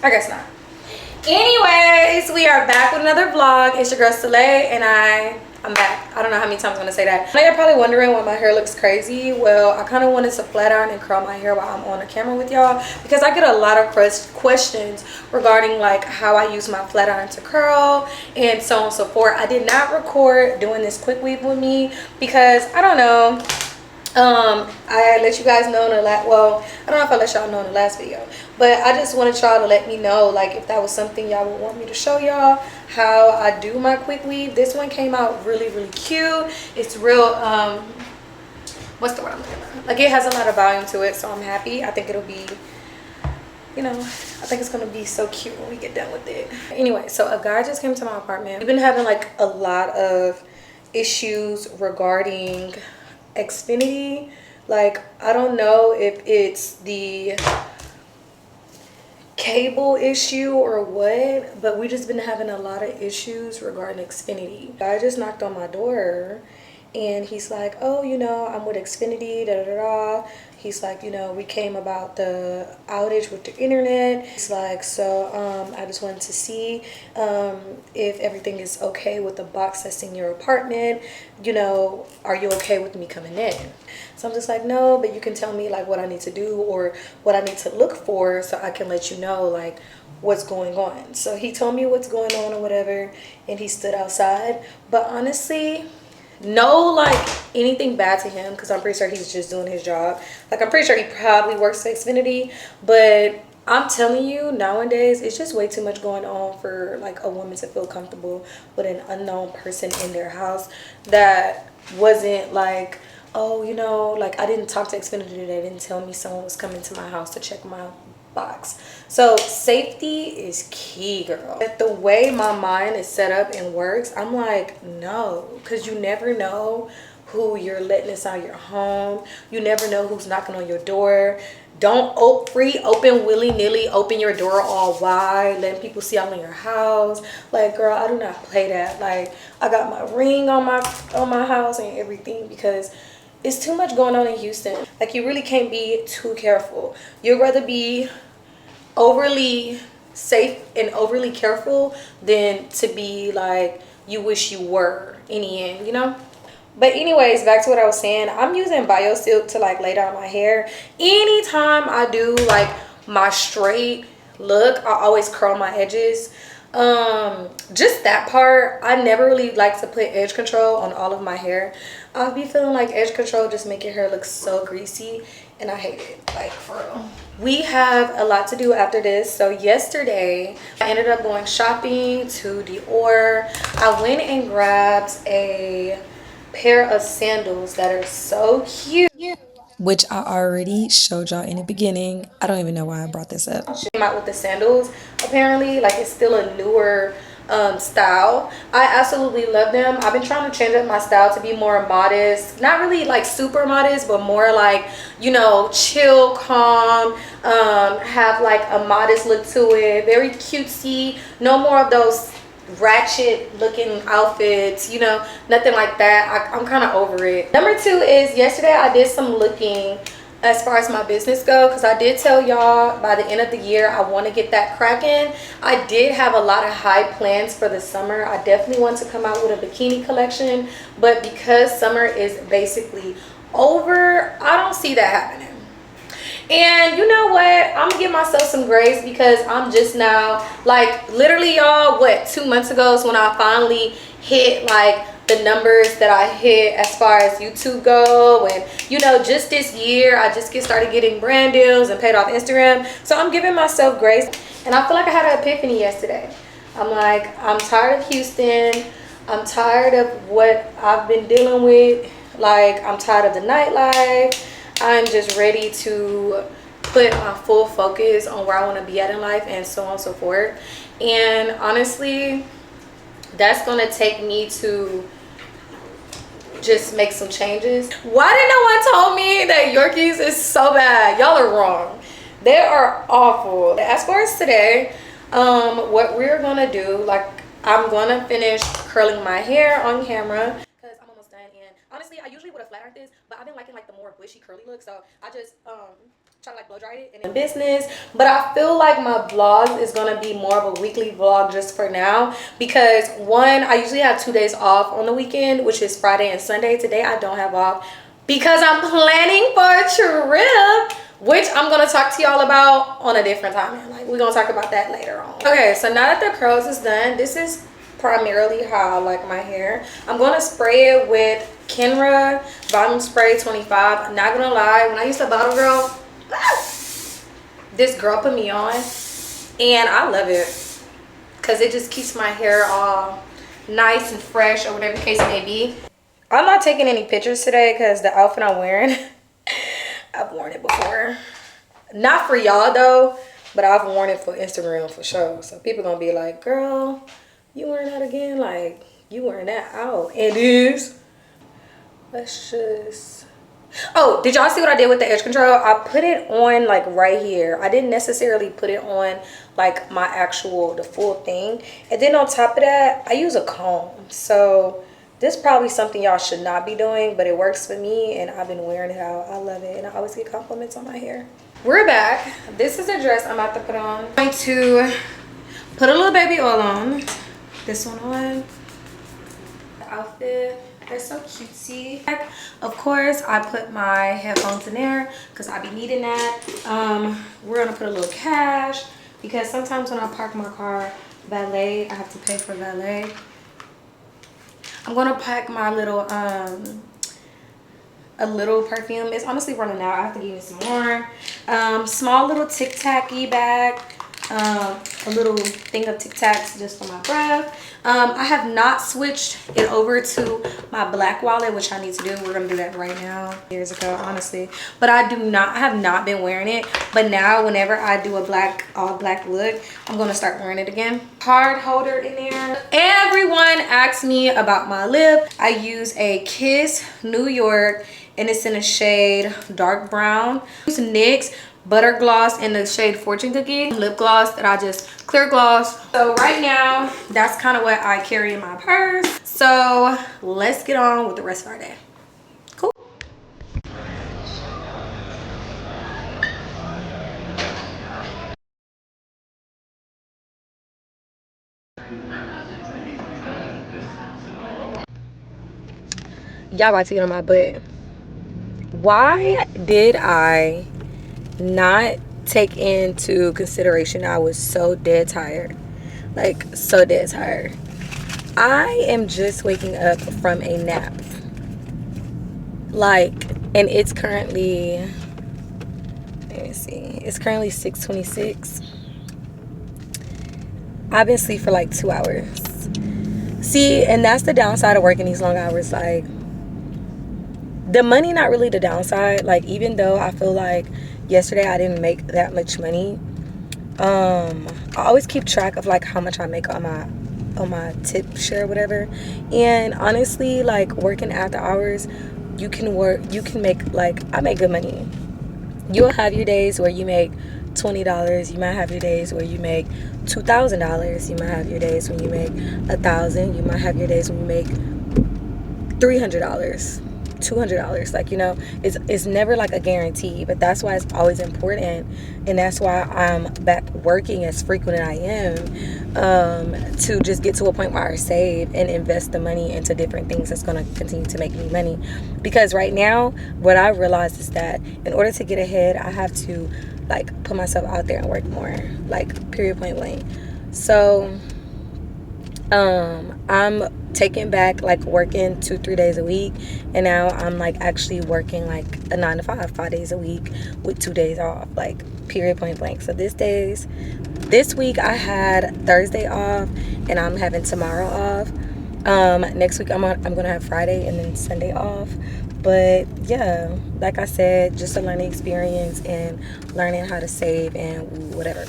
I guess not. Anyways, we are back with another vlog. It's your girl Celia and I'm back. I don't know how many times I'm gonna say that. I know you're probably wondering why my hair looks crazy. Well, I kind of wanted to flat iron and curl my hair while I'm on the camera with y'all because I get a lot of questions regarding like how I use my flat iron to curl and so on and so forth. I did not record doing this quick weave with me because I don't know. I let you guys know in the last, well, I don't know if I let y'all know in the last video, but I just wanted y'all to let me know like if that was something y'all would want me to show y'all how I do my quick weave. This one came out really cute. It's real what's the word I'm looking for? Like it has a lot of volume to it, so I'm happy. I think it'll be, you know, I think it's gonna be so cute when we get done with it. Anyway, so a guy just came to my apartment. We've been having like a lot of issues regarding Xfinity. Like I don't know if it's the cable issue or what, but we just been having a lot of issues regarding Xfinity. I just knocked on my door and he's like, oh, you know, I'm with Xfinity, da da da. He's like, you know, we came about the outage with the internet. He's like, so I just wanted to see if everything is okay with the box that's in your apartment. You know, are you okay with me coming in? So I'm just like, no, but you can tell me like what I need to do or what I need to look for so I can let you know like what's going on. So he told me what's going on or whatever, and he stood outside. But honestly, no like anything bad to him because I'm pretty sure he's just doing his job. Like I'm pretty sure he probably works at Xfinity, but I'm telling you, nowadays it's just way too much going on for like a woman to feel comfortable with an unknown person in their house that wasn't like, oh, you know, like I didn't talk to Xfinity today. They didn't tell me someone was coming to my house to check my box. So safety is key, girl. But the way my mind is set up and works, I'm like, no, because you never know who you're letting inside your home. You never know who's knocking on your door. Don't open willy-nilly, open your door all wide, letting people see I'm in your house. Like, girl, I do not play that. Like, I got my ring on my house and everything because it's too much going on in Houston. Like, you really can't be too careful. You'd rather be overly safe and overly careful than to be like you wish you were in the end, you know? But anyways, back to what I was saying. I'm using Bio Silk to like lay down my hair. Anytime I do like my straight look, I always curl my edges. Just that part, I never really like to put edge control on all of my hair. I'll be feeling like edge control just make your hair look so greasy and I hate it, like for real. We have a lot to do after this. So yesterday I ended up going shopping to DIOR. I went and grabbed a pair of sandals that are so cute, which I already showed y'all in the beginning. I don't even know why I brought this up. Came out with the sandals. Apparently, like it's still a newer style. I absolutely love them. I've been trying to change up my style to be more modest, not really like super modest, but more like, you know, chill, calm, have like a modest look to it, very cutesy. No more of those ratchet looking outfits, you know, nothing like that. I'm kind of over it. Number two is yesterday I did some looking as far as my business go, because I did tell y'all by the end of the year I want to get that cracking. I did have a lot of high plans for the summer. I definitely want to come out with a bikini collection, but because summer is basically over, I don't see that happening. And you know what, I'm gonna give myself some grace because I'm just now, like literally y'all, what, 2 months ago is when I finally hit like the numbers that I hit as far as YouTube go. And you know, just this year I just started getting brand deals and paid off Instagram. So I'm giving myself grace, and I feel like I had an epiphany yesterday. I'm like, I'm tired of Houston. I'm tired of what I've been dealing with. Like, I'm tired of the nightlife. I'm just ready to put my full focus on where I want to be at in life, and so on and so forth. And honestly, that's gonna take me to just make some changes. Why did no one told me that Yorkies is so bad? Y'all are wrong. They are awful. As far as today, what we're gonna do, like, I'm gonna finish curling my hair on camera because I'm almost done. And honestly, I usually would have flat ironed this, but I've been liking like the more bushy curly look, so I just try to like blow dry it in business. But I feel like my vlog is gonna be more of a weekly vlog just for now, because one, I usually have 2 days off on the weekend, which is Friday and Sunday. Today I don't have off because I'm planning for a trip, which I'm gonna talk to y'all about on a different time. Like, we're gonna talk about that later on. Okay, so now that the curls is done, this is primarily how I like my hair. I'm gonna spray it with Kenra Volume Spray 25. I'm not gonna lie, when I used to bottle girl, this girl put me on, and I love it because it just keeps my hair all nice and fresh, or whatever the case may be. I'm not taking any pictures today because the outfit I'm wearing, I've worn it before. Not for y'all though, but I've worn it for Instagram for sure. So people gonna be like, girl, you wearing that again? Like, you wearing that out. It is. Let's just... Oh, did y'all see what I did with the edge control? I put it on like right here. I didn't necessarily put it on like my actual, the full thing. And then on top of that, I use a comb. So this is probably something y'all should not be doing, but it works for me, and I've been wearing it out. I love it, and I always get compliments on my hair. We're back. This is a dress I'm about to put on. I'm going to put a little baby oil on. This one on. The outfit. They're so cutesy. Of course, I put my headphones in there because I be needing that. We're gonna put a little cash because sometimes when I park my car valet, I have to pay for valet. I'm gonna pack my little a little perfume. It's honestly running out. I have to give it some more. Small little Tic Tac-y bag. A little thing of Tic Tacs just for my breath. I have not switched it over to my black wallet, which I need to do. We're gonna do that right now. Years ago, honestly, but I have not been wearing it. But now, whenever I do a all black look, I'm gonna start wearing it again. Card holder in there. Everyone asks me about my lip. I use a Kiss New York, and it's in a shade dark brown. I use NYX Butter Gloss in the shade Fortune Cookie. Lip gloss that I just clear gloss. So right now, that's kind of what I carry in my purse. So let's get on with the rest of our day. Cool. Y'all about to get on my butt. Why did I not take into consideration I was so dead tired? Like, so dead tired. I am just waking up from a nap. Like, and it's currently, let me see, it's currently 6:26. I've been asleep for like 2 hours. See, and that's the downside of working these long hours. Like, the money not really the downside. Like, even though I feel like yesterday I didn't make that much money, I always keep track of like how much I make on my tip share or whatever. And honestly, like, working after hours, you can make, like, I make good money. You'll have your days where you make $20. You might have your days where you make $2,000. You might have your days when you make $1,000. You might have your days when you make $300, $200. Like, you know, it's never like a guarantee, but that's why it's always important, and that's why I'm back working as frequent as I am, to just get to a point where I save and invest the money into different things that's going to continue to make me money. Because right now, what I realized is that in order to get ahead, I have to like put myself out there and work more, like, period, point blank. So I'm taking back like working 2-3 days a week, and now I'm like actually working like a 9 to 5 days a week with 2 days off, like, period, point blank. So this week I had Thursday off, and I'm having tomorrow off. Next week I'm gonna have Friday and then Sunday off. But yeah, like I said, just a learning experience and learning how to save and whatever.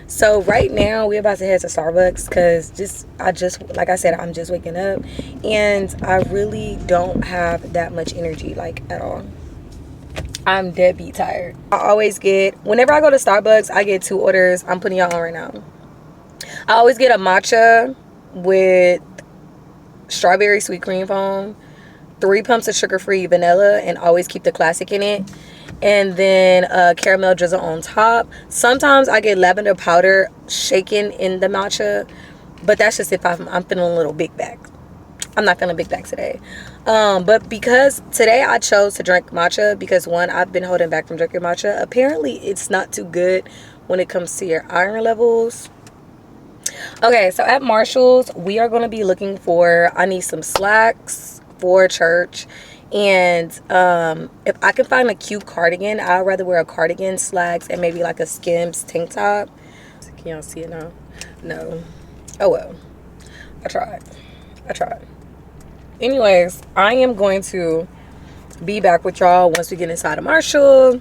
So right now we're about to head to Starbucks because I just like I said, I'm just waking up and I really don't have that much energy, like, at all. I'm deadbeat tired. I always get, whenever I go to Starbucks, I get 2 orders. I'm putting y'all on right now. I always get a matcha with strawberry sweet cream foam, 3 pumps of sugar-free vanilla, and always keep the classic in it, and then caramel drizzle on top. Sometimes I get lavender powder shaken in the matcha, but that's just if I'm feeling a little big bag. I'm not feeling big bag today. But because today I chose to drink matcha because, one, I've been holding back from drinking matcha. Apparently it's not too good when it comes to your iron levels. Okay, so at Marshall's we are going to be looking for, I need some slacks for church, and if I can find a cute cardigan, I'd rather wear a cardigan, slacks, and maybe like a Skims tank top. Can y'all see it now? No. Oh well, I tried. Anyways, I am going to be back with y'all once we get inside of Marshall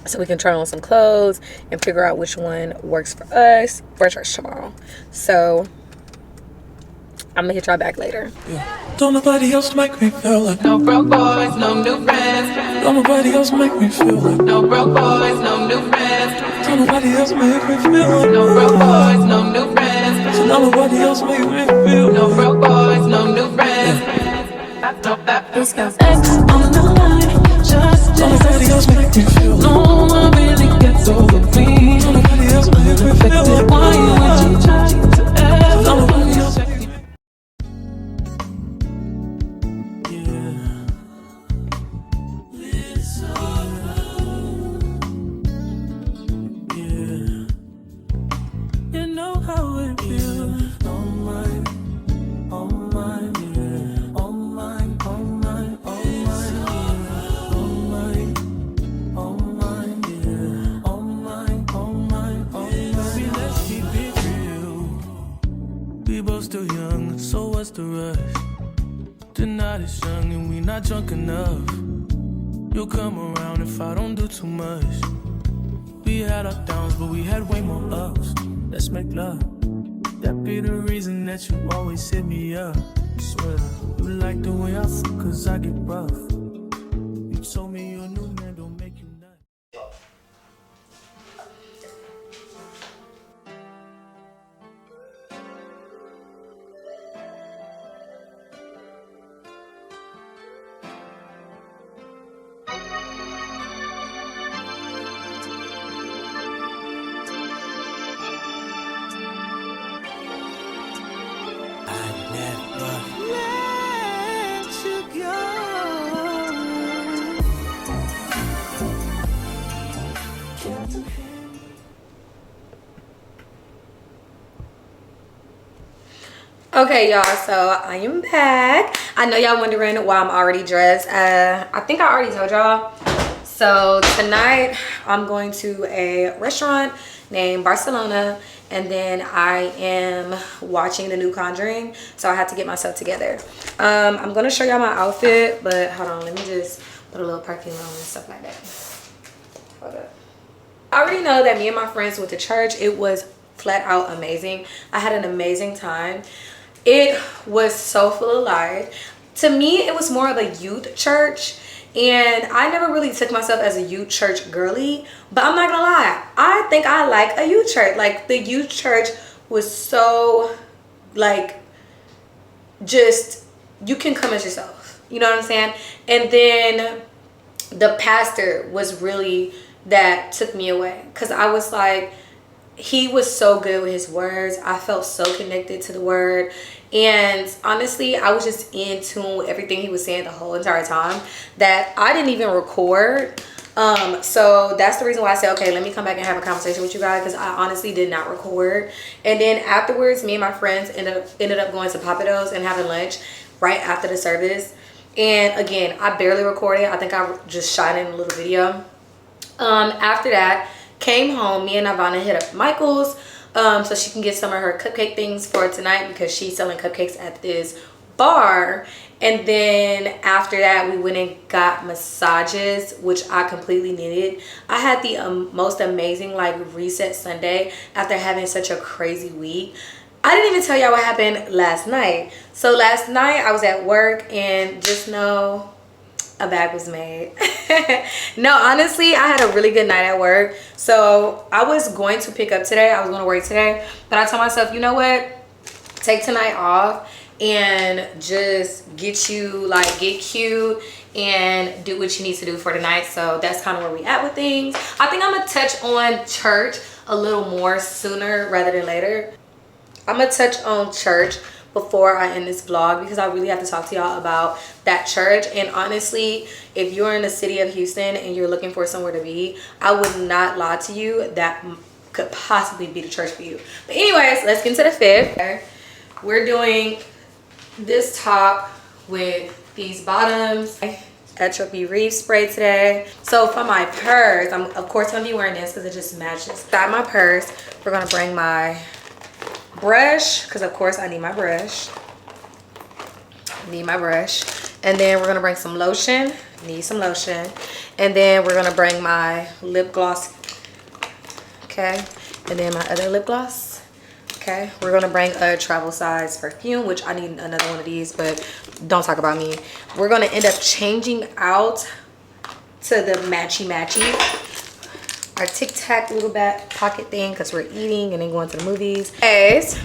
so we can try on some clothes and figure out which one works for us for church tomorrow. So I'm gonna hit y'all back later. Yeah. Don't nobody else make me feel like no broke boys, no new friends. Don't nobody else make me feel like no broke boys, no new friends. Don't nobody else make me feel like no broke boys, no new friends. So nobody else make me feel no broke boys, no new friends. This goes X on the line. Just nobody else make me feel. No one really gets over me. Nobody else make me feel like why would you try to ever? Nobody else make me. Still young, so what's the rush? The night is young and we not drunk enough. You'll come around if I don't do too much. We had our downs, but we had way more ups. Let's make love. That be the reason that you always hit me up. I swear, you like the way I feel cause I get rough. You told me you're a new man, don't make you nuts. Okay, y'all, so I am back. I know y'all wondering why I'm already dressed. I think I already told y'all. So tonight I'm going to a restaurant named Barcelona, and then I am watching the new Conjuring, so I had to get myself together. I'm gonna show y'all my outfit, but hold on, let me just put a little perfume on and stuff like that. Hold up. I already know that me and my friends went to church. It was flat out amazing. I had an amazing time. It was so full of life. To me, it was more of a youth church, and I never really took myself as a youth church girly, but I'm not gonna lie, I think I like a youth church. Like, the youth church was so, like, just, you can come as yourself, you know what I'm saying? And then the pastor was really, that took me away, because I was like, he was so good with his words. I felt so connected to the word. And honestly, I was just in tune with everything he was saying the whole entire time, that I didn't even record. So that's the reason why I said, okay, let me come back and have a conversation with you guys, because I honestly did not record. And then afterwards, me and my friends ended up going to Papados and having lunch right after the service. And again, I barely recorded. I think I just shot in a little video. After that, came home, me and Ivana hit up Michael's. so she can get some of her cupcake things for tonight because she's selling cupcakes at this bar. And then after that, we went and got massages, which I completely needed. I had the most amazing like reset Sunday after having such a crazy week. I didn't even tell y'all what happened last night. So last night I was at work, and just know a bag was made. No, honestly, I had a really good night at work. So I was going to pick up today. I was going to work today, but I told myself, you know what? Take tonight off and just get cute and do what you need to do for tonight. So that's kind of where we at with things. I think I'm gonna touch on church a little more sooner rather than later. I'm gonna touch on church before I end this vlog because I really have to talk to y'all about that church. And honestly, if you're in the city of Houston and you're looking for somewhere to be, I would not lie to you, that could possibly be the church for you. But anyways, let's get into the fit. We're doing this top with these bottoms. Atrophy Reef spray today. So for my purse, I'm of course gonna be wearing this because it just matches. Inside my purse, we're gonna bring my brush because of course I need my brush. And then we're gonna bring some lotion. Need some lotion. And then we're gonna bring my lip gloss. Okay. And then my other lip gloss. Okay, we're gonna bring a travel size perfume, which I need another one of these, but don't talk about me. We're gonna end up changing out to the matchy our Tic Tac little back pocket thing because we're eating and then going to the movies. Guys,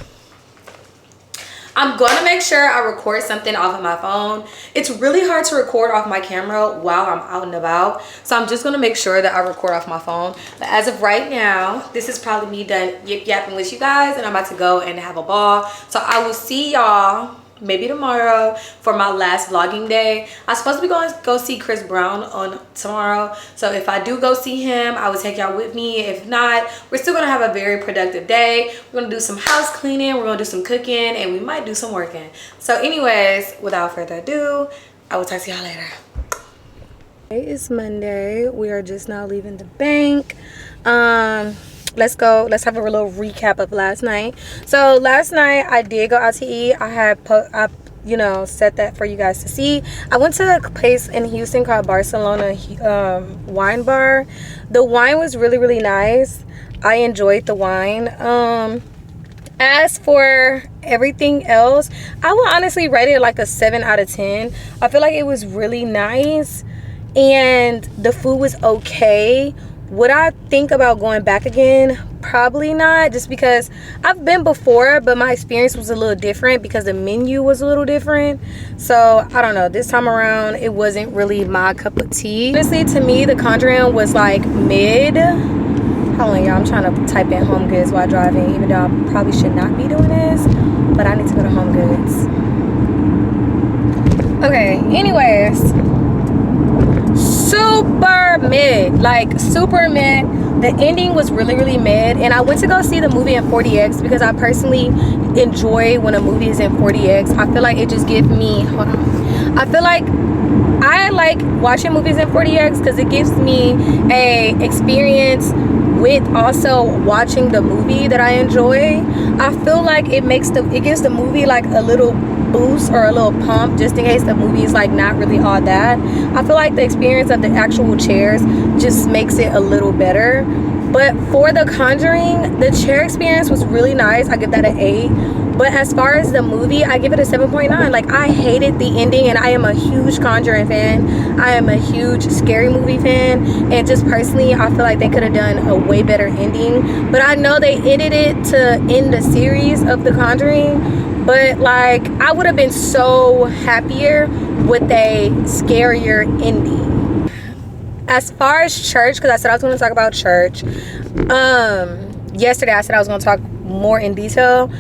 I'm gonna make sure I record something off of my phone. It's really hard to record off my camera while I'm out and about, so I'm just gonna make sure that I record off my phone. But as of right now, this is probably me done yip yapping with you guys, and I'm about to go and have a ball. So I will see y'all maybe tomorrow for my last vlogging day. I'm supposed to be going to go see Chris Brown on tomorrow, so if I do go see him, I will take y'all with me. If not, we're still gonna have a very productive day. We're gonna do some house cleaning, we're gonna do some cooking, and we might do some working. So anyways, without further ado, I will talk to y'all later. Today is Monday. We are just now leaving the bank. Let's have a little recap of last night. So last night I did go out to eat. I had set that for you guys to see. I went to a place in Houston called Barcelona Wine Bar. The wine was really, really nice. I enjoyed the wine. As for everything else, I would honestly rate it like a 7 out of 10. I feel like it was really nice and the food was okay. Would I think about going back again? Probably not, just because I've been before, but my experience was a little different because the menu was a little different. So I don't know, this time around it wasn't really my cup of tea. Honestly, to me, the Conjuring was like mid. Hold on, y'all, I'm trying to type in Home Goods while driving, even though I probably should not be doing this, but I need to go to Home Goods. Okay, anyways, super mid, like super mid. The ending was really, really mid, and I went to go see the movie in 40x because I personally enjoy when a movie is in 40x. I feel like it just gives me, hold on, I feel like I like watching movies in 40x because it gives me a experience with also watching the movie that I enjoy. I feel like it gives the movie like a little boost or a little pump just in case the movie is like not really all that. I feel like the experience of the actual chairs just makes it a little better. But for The Conjuring, the chair experience was really nice. I give that an 8. But as far as the movie, I give it a 7.9. Like, I hated the ending, and I am a huge Conjuring fan. I am a huge scary movie fan. And just personally, I feel like they could have done a way better ending. But I know they ended it to end the series of The Conjuring. But, like, I would have been so happier with a scarier ending. As far as church, because I said I was going to talk about church. Yesterday, I said I was going to talk more in detail.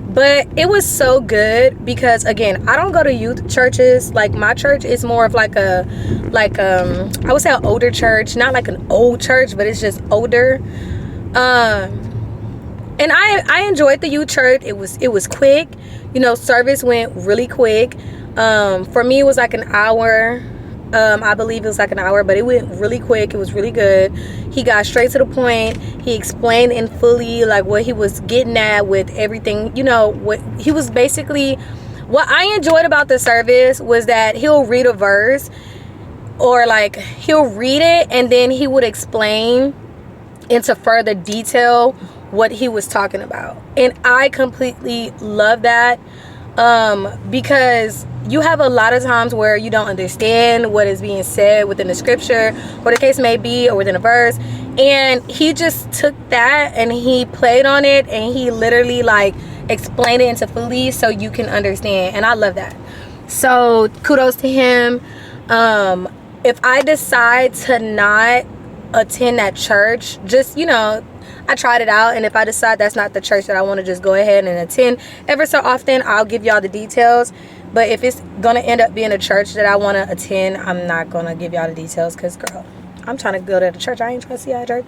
But it was so good because, again, I don't go to youth churches. Like, my church is more of like I would say an older church. Not like an old church, but it's just older. And I enjoyed the youth church. It was quick. You know, service went really quick. For me, it was like an hour. I believe it was like an hour, but it went really quick. It was really good. He got straight to the point. He explained in fully like what he was getting at with everything. You know, what he was basically, what I enjoyed about the service was that he'll read a verse, or like he'll read it and then he would explain into further detail what he was talking about. And I completely love that, because you have a lot of times where you don't understand what is being said within the scripture, or the case may be, or within a verse, and he just took that and he played on it and he literally like explained it into fully so you can understand. And I love that. So kudos to him. If I decide to not attend that church, just, you know, I tried it out, and if I decide that's not the church that I want to just go ahead and attend ever so often, I'll give y'all the details. But if it's gonna end up being a church that I want to attend, I'm not gonna give y'all the details, because girl, I'm trying to go to the church. I ain't trying to see y'all at church.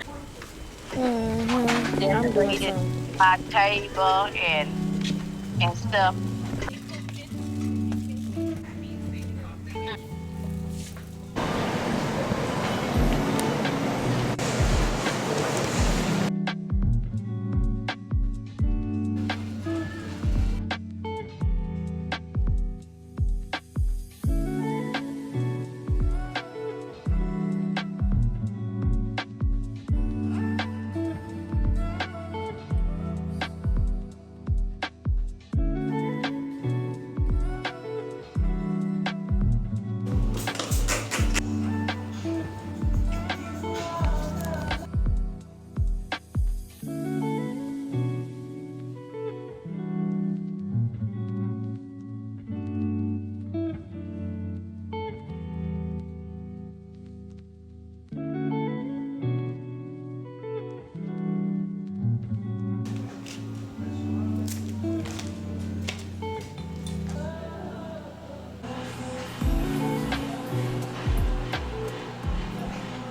I'm doing Decorated some. my table and stuff